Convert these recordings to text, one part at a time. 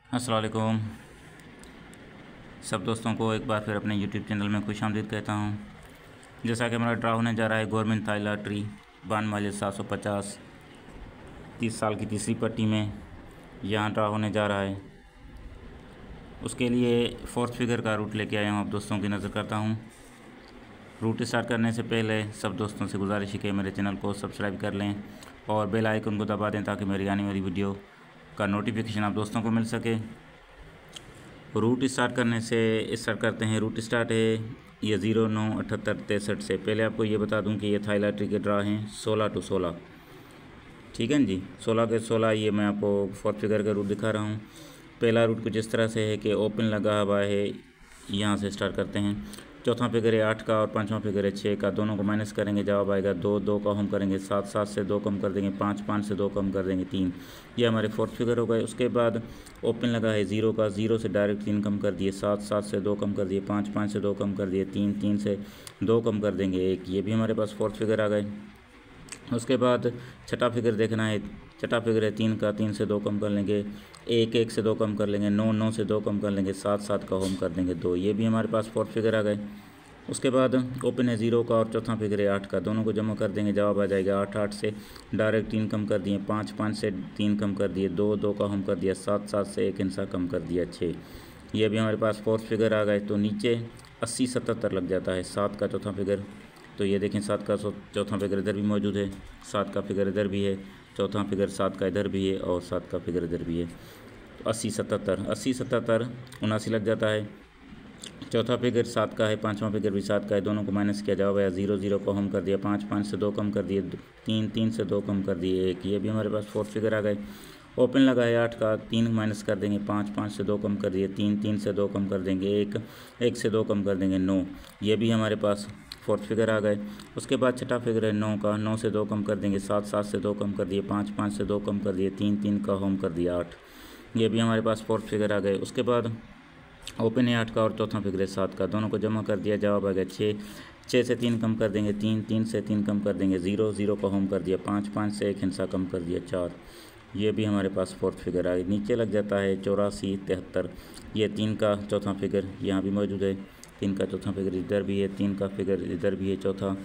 अस्सलाम वालेकुम। सब दोस्तों को एक बार फिर अपने यूट्यूब चैनल में खुशामदीद कहता हूँ। जैसा कि हमारा ड्रा होने जा रहा है गवर्नमेंट थाई लॉटरी बान माइलेज 750 30 साल की तीसरी पट्टी में यहाँ ड्रा होने जा रहा है। उसके लिए फोर्थ फिगर का रूट लेके आया हूँ, आप दोस्तों की नज़र करता हूँ। रूट स्टार्ट करने से पहले सब दोस्तों से गुजारिश है कि मेरे चैनल को सब्सक्राइब कर लें और बेल आइकन को दबा दें ताकि मेरी आने वाली वीडियो का नोटिफिकेशन आप दोस्तों को मिल सके। रूट स्टार्ट करने से स्टार्ट करते हैं। रूट स्टार्ट है ये 097863 से। पहले आपको ये बता दूं कि ये थाई लॉटरी के ड्रा हैं 16 टू 16, ठीक है जी। 16 के 16 ये मैं आपको फोर्थ फिगर का रूट दिखा रहा हूँ। पहला रूट कुछ इस तरह से है कि ओपन लगा हुआ है, यहाँ से स्टार्ट करते हैं। चौथा फिगर है 8 का और पाँचवा फिगर है 6 का, दोनों को माइनस करेंगे, जवाब आएगा 2। 2 का हम करेंगे 7, 7 से 2 कम कर देंगे 5, 5 से 2 कम कर देंगे 3। ये हमारे फोर्थ फिगर हो गए। उसके बाद ओपन लगा है 0 का, 0 से डायरेक्ट 3 कम कर दिए, 7, 7 से 2 कम कर दिए 5, 5 से 2 कम कर दिए 3, 3 से 2 कम कर देंगे 1। ये भी हमारे पास फोर्थ फिगर आ गए। उसके बाद छठा फिगर देखना है। छठा फिगर है 3 का, 3 से 2 कम कर लेंगे 1, 1 से 2 कम कर लेंगे 9, 9 से 2 कम कर लेंगे 7, 7 का होम कर देंगे 2। ये भी हमारे पास फोर्थ फिगर आ गए। उसके बाद ओपन है 0 का और चौथा फिगर है 8 का, दोनों को जमा कर देंगे, जवाब आ जाएगा 8। 8 से डायरेक्ट 3 कम कर दिए 5, 5 से 3 कम कर दिए 2, 2 का हम कर दिया 7, 7 से 1 हिस्सा कम कर दिया 6। ये भी हमारे पास फोर्थ फिगर आ गए। तो नीचे 80 77 लग जाता है 7 का चौथा फिगर। तो ये देखें 7 का चौथा फिगर इधर भी मौजूद है, 7 का फिगर इधर भी है, चौथा फिगर 7 का इधर भी है और 7 का फिगर इधर भी है। तो 80 77 80 77 79 लग जाता है। चौथा फिगर 7 का है, पाँचवा फिगर भी 7 का है, दोनों को माइनस किया, जवाब आया 0। 0 को हम कर दिया 5, 5 से 2 कम कर दिए 3, 3 से 2 कम कर दिए 1। ये भी हमारे पास फोर्थ फिगर आ गए। ओपन लगा है 8 का, 3 माइनस कर देंगे 5, 5 से 2 कम कर दिए 3, 3 से 2 कम कर देंगे 1, 1 से 2 कम कर देंगे 9। ये भी हमारे पास फोर्थ फिगर आ गए। उसके बाद छठा फिगर है 9 का, 9 से 2 कम कर देंगे 7, 7 से 2 कम कर दिए 5, 5 से 2 कम कर दिए 3, 3 का होम कर दिया 8। ये भी हमारे पास फोर्थ फिगर आ गए। उसके बाद ओपन है 8 का और चौथा फिगर है 7 का, दोनों को जमा कर दिया, जवाब आ गया 6। 6 से 3 कम कर देंगे 3, 3 से 3 कम कर देंगे 0, 0 का होम कर दिया 5, 5 से 1 हिस्सा कम कर दिया 4। ये भी हमारे पास फोर्थ फिगर आ गई। नीचे लग जाता है 84 73। ये 3 का चौथा फिगर यहाँ भी मौजूद है, 3 का चौथा फिगर इधर भी है, 3 का फिगर इधर भी है चौथा,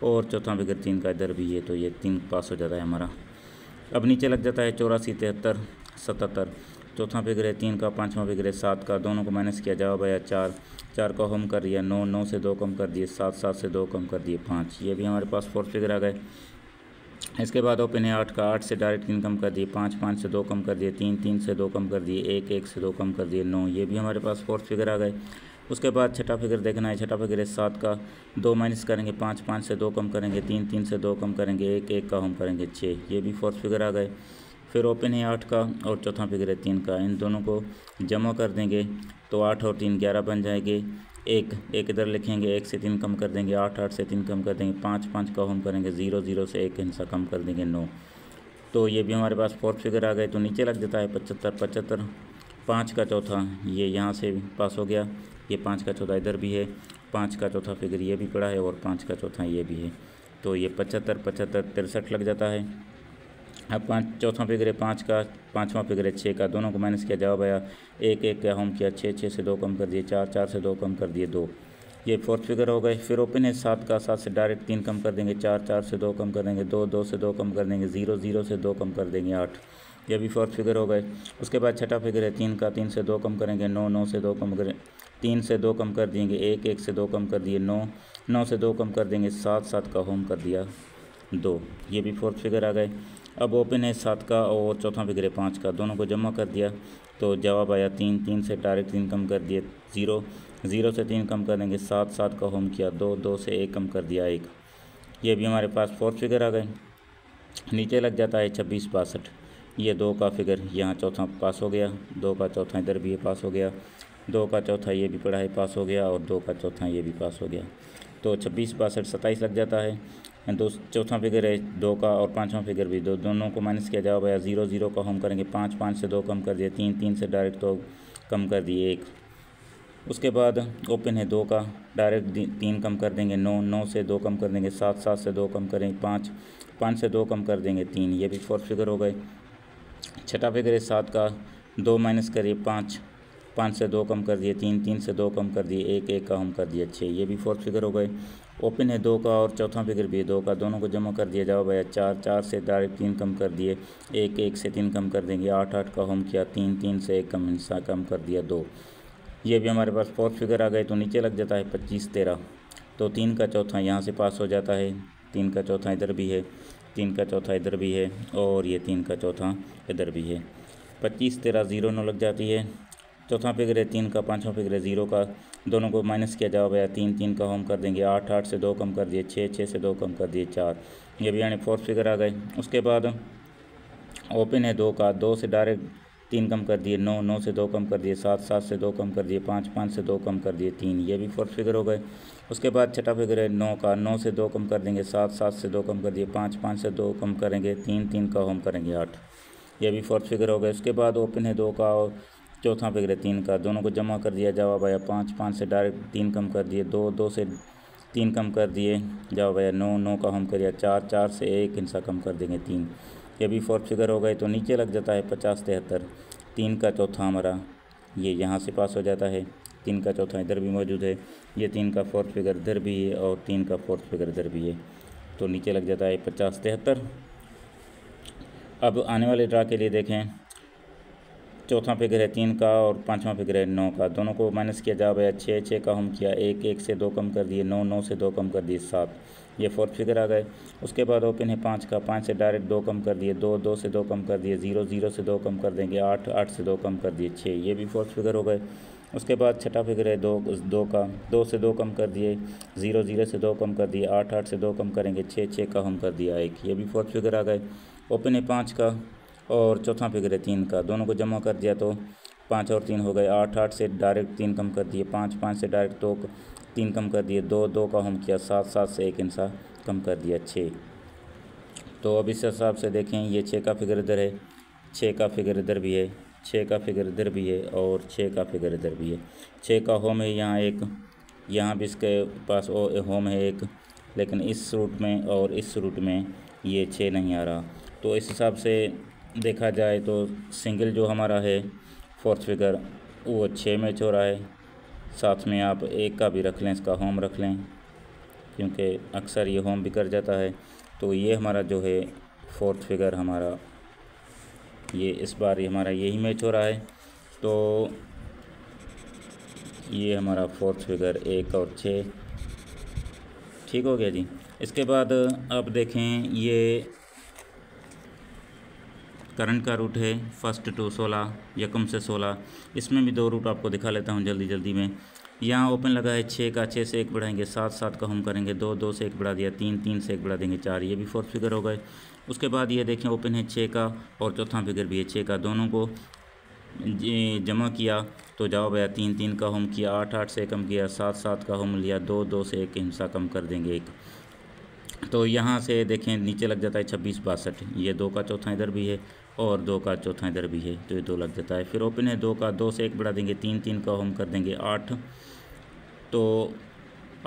और चौथा फिगर 3 का इधर भी है। तो ये 3 पास हो जाता है हमारा। अब नीचे लग जाता है 84 73 77। चौथा फिगर है 3 का, पाँचवा फिगर है 7 का, दोनों को माइनस किया, जवाब आया 4। 4 का होम कर दिया 9, 9 से 2 कम कर दिए 7, 7 से 2 कम कर दिए 5। ये भी हमारे पास फोर्थ फिगर आ गए। इसके बाद ओपन है 8 का, 8 से डायरेक्ट 3 कम कर दिए 5, 5 से 2 कम कर दिए 3, 3 से 2 कम कर दिए 1, 1 से 2 कम कर दिए 9। ये भी हमारे पास फोर्थ फिगर आ गए। उसके बाद छठा फिगर देखना है। छठा फिगर है 7 का, 2 माइनस करेंगे 5, 5 से 2 कम करेंगे 3, 3 से 2 कम करेंगे 1, 1 का हम करेंगे 6। ये भी फोर्थ फिगर आ गए। फिर ओपन है 8 का और चौथा फिगर है 3 का, इन दोनों को जमा कर देंगे तो 8 और 3 11 बन जाएंगे। 1 1 इधर लिखेंगे, 1 से 3 कम कर देंगे 8, 8 से 3 कम कर देंगे 5, 5 का हम करेंगे 0, 0 से 1 हिस्सा कम कर देंगे 9। तो ये भी हमारे पास फोर्थ फिगर आ गए। तो नीचे लग जाता है 75 75। 5 का चौथा ये यहाँ से पास हो गया, ये 5 का चौथा इधर भी है, 5 का चौथा फिगर ये भी पड़ा है और 5 का चौथा ये भी है। तो ये 75 75 63 लग जाता है। अब चौथा फिगर है 5 का, पाँचवा फिगर है 6 का, दोनों को माइनस किया, जवाब आया 1, 1 का होम किया 6, 6 से 2 कम कर दिए 4, 4 से 2 कम कर दिए 2। ये फोर्थ फिगर हो गए। फिर ओपन है 7 का, 7 से डायरेक्ट 3 कम कर देंगे 4, 4 से 2 कम कर देंगे 2, 2 से 2 कम कर देंगे 0, 0 से 2 कम कर देंगे 8। ये भी फोर्थ फिगर हो गए। उसके बाद छठा फिगर है 3 का, 3 से 2 कम करेंगे 9, 9 से 2 कम करें 3 से 2 कम कर देंगे 1, 1 से 2 कम कर दिए 9, 9 से 2 कम कर देंगे 7, 7 का होम कर दिया 2। ये भी फोर्थ फिगर आ गए। अब ओपन है 7 का और चौथा फिगर है 5 का, दोनों को जमा कर दिया तो जवाब आया 3। 3 से डायरेक्ट 3 कम कर दिए 0, 0 से 3 कम कर देंगे 7, 7 का होम किया 2, 2 से 1 कम कर दिया 1। ये भी हमारे पास फोर्थ फिगर आ गए। नीचे लग जाता है 26 62। ये 2 का फिगर यहाँ चौथा पास हो गया, 2 का चौथा इधर भी है पास हो गया, 2 का चौथा ये भी पड़ा है पास हो गया और 2 का चौथा ये भी पास हो गया। तो 26 62 27 लग जाता है। दो चौथा फिगर है 2 का और पाँचवा फिगर भी दोनों को माइनस किया, जवाब आया 0, 0 का हम करेंगे 5, 5 से 2 कम कर दिए 3, 3 से डायरेक्ट 2 कम कर दिए 1। उसके बाद ओपन है 2 का, डायरेक्ट 3 कम कर देंगे 9, 9 से 2 कम कर देंगे 7, 7 से 2 कम करेंगे 5, 5 से 2 कम कर देंगे 3। ये भी फोर्थ फिगर हो गए। छठा फिगर है 7 का, 2 माइनस करिए 5, 5 से 2 कम कर दिए 3, 3 से 2 कम कर दिए 1, 1 का हम कर दिए 6, ये भी फोर्थ फिगर हो गए। ओपन है 2 का और चौथा फिगर भी है 2 का, दोनों को जमा कर दिया जाओ भैया 4, 4 से डायरेक्ट 3 कम कर दिए 1, 1 से 3 कम कर देंगे 8, 8 का होम किया 3, 3 से 1 कम हिस्सा कम कर दिया 2, ये भी हमारे पास फोर्थ फिगर आ गए। तो नीचे लग जाता है 25, 13, तो 3 का चौथा यहाँ से पास हो जाता है, 3 का चौथा इधर भी है, 3 का चौथा इधर भी है और ये 3 का चौथा इधर भी है। 25, 13 0 9 लग जाती है। चौथा फिगर है 3 का, पाँचवा फिगर है 0 का, दोनों को माइनस किया जाओ भैया 3, 3 का होम कर देंगे 8, 8 से 2 कम कर दिए 6, 6 से 2 कम कर दिए 4, ये भी यानी फोर्थ फिगर आ गए। उसके बाद ओपन है 2 का, 2 से डायरेक्ट 3 कम कर दिए 9, 9 से 2 कम कर दिए 7, 7 से 2 कम कर दिए 5, 5 से 2 कम कर दिए 3, ये भी फोर्थ फिगर हो गए। उसके बाद छठा फिगर है 9 का, 9 से 2 कम कर देंगे 7, 7 से 2 कम कर दिए 5, 5 से 2 कम करेंगे 3, 3 का होम करेंगे 8, ये भी फोर्थ फिगर हो गए। उसके बाद ओपन है 2 का और चौथा फिगर है 3 का, दोनों को जमा कर दिया जाओ भैया 5, 5 से डायरेक्ट 3 कम कर दिए 2, 2 से 3 कम कर दिए जाओ भैया 9, 9 का होम करिए 4, 4 से 1 हिस्सा कम कर देंगे 3, ये भी फोर्थ फिगर हो गए। तो नीचे लग जाता है 50, 73, 3 का चौथा हमारा ये यहाँ से पास हो जाता है, 3 का चौथा इधर भी मौजूद है, ये 3 का फोर्थ फिगर इधर भी है और 3 का फोर्थ फिगर इधर भी है, तो नीचे लग जाता है 50, 73। अब आने वाले ड्रा के लिए देखें, चौथा फिगर है 3 का और पाँचवा फिगर है 9 का, दोनों को माइनस किया जा भैया 6, 6 का हम किया 1, 1 से 2 कम कर दिए 9, 9 से 2 कम कर दिए 7, ये फोर्थ फिगर आ गए। उसके बाद ओपन है 5 का, 5 से डायरेक्ट 2 कम कर दिए 2, 2 से 2 कम कर दिए 0, 0 से 2 कम कर देंगे 8, 8 से 2 कम कर दिए 6, ये भी फोर्थ फिगर हो गए। उसके बाद छठा फिगर है 2 का, 2 से 2 कम कर दिए 0, 0 से 2 कम कर दिए 8, 8 से 2 कम करेंगे 6, 6 का हम कर दिया 1, ये भी फोर्थ फिगर आ गए। ओपन है 5 का और चौथा फिगर है 3 का, दोनों को जमा कर दिया तो 5 और 3 हो गए 8, 8 से डायरेक्ट 3 कम कर दिए 5, 5 से डायरेक्ट 2 3 कम कर दिए 2, 2 का हम किया 7, 7 से 1 हिस्सा कम कर दिया 6। तो अब इस हिसाब से देखें, ये 6 का फिगर इधर है, 6 का फिगर इधर भी है, 6 का फिगर इधर भी है और 6 का फिगर इधर भी है। 6 का होम है यहाँ एक, यहाँ भी इसके पास होम है एक, लेकिन इस रूट में और इस रूट में ये 6 नहीं आ रहा। तो इस हिसाब से देखा जाए तो सिंगल जो हमारा है फोर्थ फिगर वो 6 मैच हो रहा है। साथ में आप 1 का भी रख लें, इसका होम रख लें, क्योंकि अक्सर ये होम भी कर जाता है। तो ये हमारा जो है फोर्थ फिगर हमारा ये इस बार ये हमारा यही मैच हो रहा है। तो ये हमारा फोर्थ फिगर 1 और 6 ठीक हो गया जी। इसके बाद अब देखें, ये करंट का रूट है फर्स्ट टू 16, यकम से 16, इसमें भी 2 रूट आपको दिखा लेता हूँ जल्दी जल्दी में। यहाँ ओपन लगा है 6 का, 6 से 1 बढ़ाएंगे 7, 7 का हम करेंगे 2, 2 से 1 बढ़ा दिया 3, 3 से 1 बढ़ा देंगे 4, ये भी फोर्थ फिगर हो गए। उसके बाद ये देखें ओपन है 6 का और चौथा फिगर भी है 6 का, दोनों को जमा किया तो जवाब आया 3, 3 का हम किया 8, 8 से कम किया 7, 7 का हम लिया 2, 2 से 1 हिस्सा कम कर देंगे 1। तो यहाँ से देखें नीचे लग जाता है 26, 62, ये 2 का चौथा इधर भी है और 2 का चौथा इधर भी है, तो ये 2 लग जाता है। फिर ओपन है 2 का, 2 से 1 बढ़ा देंगे 3, 3 का हम कर देंगे 8, तो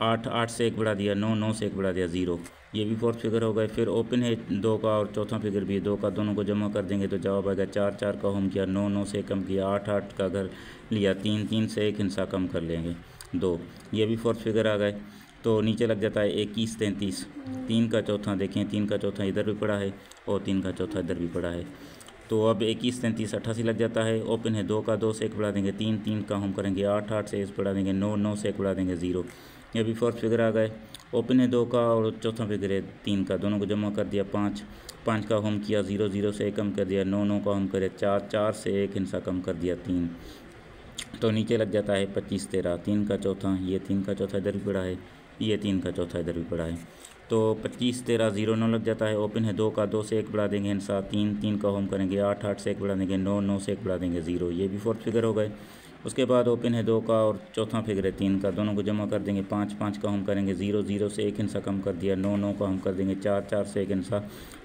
8, 8 से 1 बढ़ा दिया 9, 9 से 1 बढ़ा दिया 0, ये भी फोर्थ फिगर हो गए। फिर ओपन है 2 का और चौथा फिगर भी है 2 का, दोनों को जमा कर देंगे तो जवाब आएगा 4, 4 का हम किया 9, 9 से कम किया 8, 8 का घर लिया 3, 3 से 1 हिस्सा कम कर लेंगे 2, ये भी फोर्थ फिगर आ गए। तो नीचे लग जाता है 21, 33, 3 का चौथा देखें, 3 का चौथा इधर भी पड़ा है और 3 का चौथा इधर भी पड़ा है। तो अब 21, 33, 88 लग जाता है। ओपन है 2 का, 2 से 1 बढ़ा देंगे 3, 3 का हम करेंगे 8, 8 से 1 बढ़ा देंगे 9, 9 से 1 बढ़ा देंगे 0, ये भी फोर्थ फिगर आ गए। ओपन है 2 का और चौथा फिगर है 3 का, दोनों को जमा कर दिया 5, 5 का हम किया 0, 0 से 1 कम कर दिया 9, 9 का हम करे 4, 4 से 1 हिस्सा कम कर दिया 3, तो नीचे लग जाता है 25, 13, 3 का चौथा, ये 3 का चौथा इधर भी पड़ा है, ये 3 का चौथा इधर भी पड़ा है, तो 25, 13, 0, 9 लग जाता है। ओपन है 2 का, 2 से 1 बढ़ा देंगे हिस्सा 3, 3 का होम करेंगे 8, 8 से 1 बढ़ा देंगे 9, 9 से 1 बढ़ा देंगे 0, ये भी फोर्थ फिगर हो गए। उसके बाद ओपन है 2 का और चौथा फिगर है 3 का, दोनों को जमा कर देंगे 5, 5 का हम करेंगे 0, 0 से 1 हिस्सा कम कर दिया 9, 9 का हम कर देंगे 4, 4 से 1 हिस्सा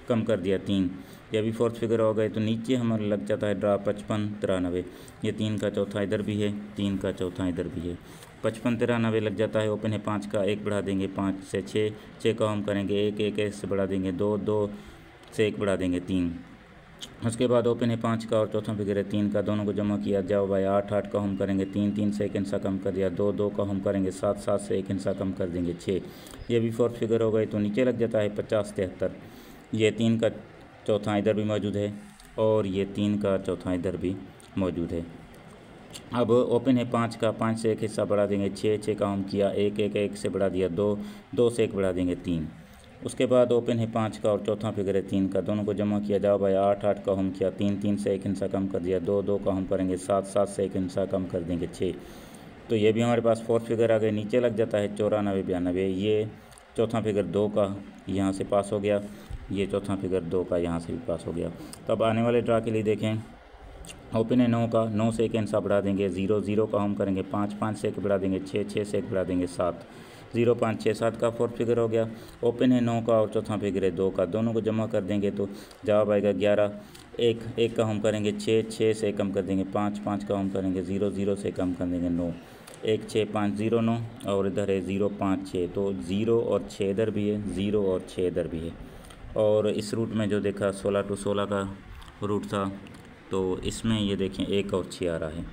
कम कर दिया 3, ये भी फोर्थ फिगर हो गए। तो नीचे हमारा लग जाता है ड्रा 55, 93, ये 3 का चौथा इधर भी है, 3 का चौथा इधर भी है, 55, 93 लग जाता है। ओपन है 5 का, 1 बढ़ा देंगे 5 से 6, 6 का हम करेंगे 1, 1 से बढ़ा देंगे 2, 2 से 1 बढ़ा देंगे 3, उसके बाद ओपन है 5 का और चौथा फिगर है 3 का, दोनों को जमा किया जाओ भाई 8 8 का हम करेंगे 3 3 से 1 हिस्सा कम कर दिया 2 2 का हम करेंगे 7 7 से 1 हिस्सा कम कर देंगे 6। ये भी फोर्थ फिगर हो गई, तो नीचे लग जाता है 50 73। ये 3 का चौथा इधर भी मौजूद है और ये 3 का चौथा इधर भी मौजूद है। अब ओपन है 5 का, 5 से 1 हिस्सा बढ़ा देंगे 6 6 का हम किया 1 1 1 से बढ़ा दिया 2 2 से 1 बढ़ा देंगे 3। उसके बाद ओपन है 5 का और चौथा फिगर है 3 का, दोनों को जमा किया जाओ भाई 8 8 का हम किया 3 3 से 1 हिस्सा कम कर दिया 2 2 का हम करेंगे 7 7 से 1 हिस्सा कम कर देंगे 6। तो ये भी हमारे पास फोर्थ फिगर आ गए। नीचे लग जाता है 94 92। ये चौथा फिगर 2 का यहाँ से पास हो गया, ये चौथा फिगर 2 का यहाँ से भी पास हो गया। तो अब आने वाले ड्रा के लिए देखें, ओपन है 9 का, 9 से 1 हिस्सा बढ़ा देंगे 0 0 का हम करेंगे 5 5 से 1 बढ़ा देंगे 6 6 से 1 बढ़ा देंगे 7 0 5 6 7 का फोर्थ फिगर हो गया। ओपन है 9 का और चौथा फिगर है 2 का, दोनों को जमा कर देंगे तो जवाब आएगा 11। 1 1 का हम करेंगे 6 6 से कम कर देंगे 5 5 का हम करेंगे 0 0 से कम कर देंगे 9 1 6 5 0 9 और इधर है 0 5 6। तो 0 और 6 इधर भी है, 0 और 6 इधर भी है। और इस रूट में जो देखा 16 to 16 का रूट था, तो इसमें ये देखें 1 और 6 आ रहा है।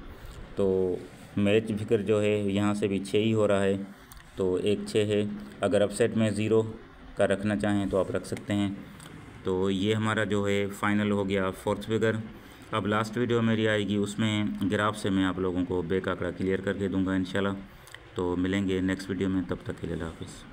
तो मैच फिगर जो है यहाँ से भी 6 ही हो रहा है, तो 1 6 है। अगर अपसेट में 0 का रखना चाहें तो आप रख सकते हैं। तो ये हमारा जो है फाइनल हो गया फोर्थ फिगर। अब लास्ट वीडियो मेरी आएगी, उसमें ग्राफ से मैं आप लोगों को बैक आंकड़ा क्लियर करके दूंगा इंशाल्लाह। तो मिलेंगे नेक्स्ट वीडियो में, तब तक के लिए अल्लाह हाफ़िज़।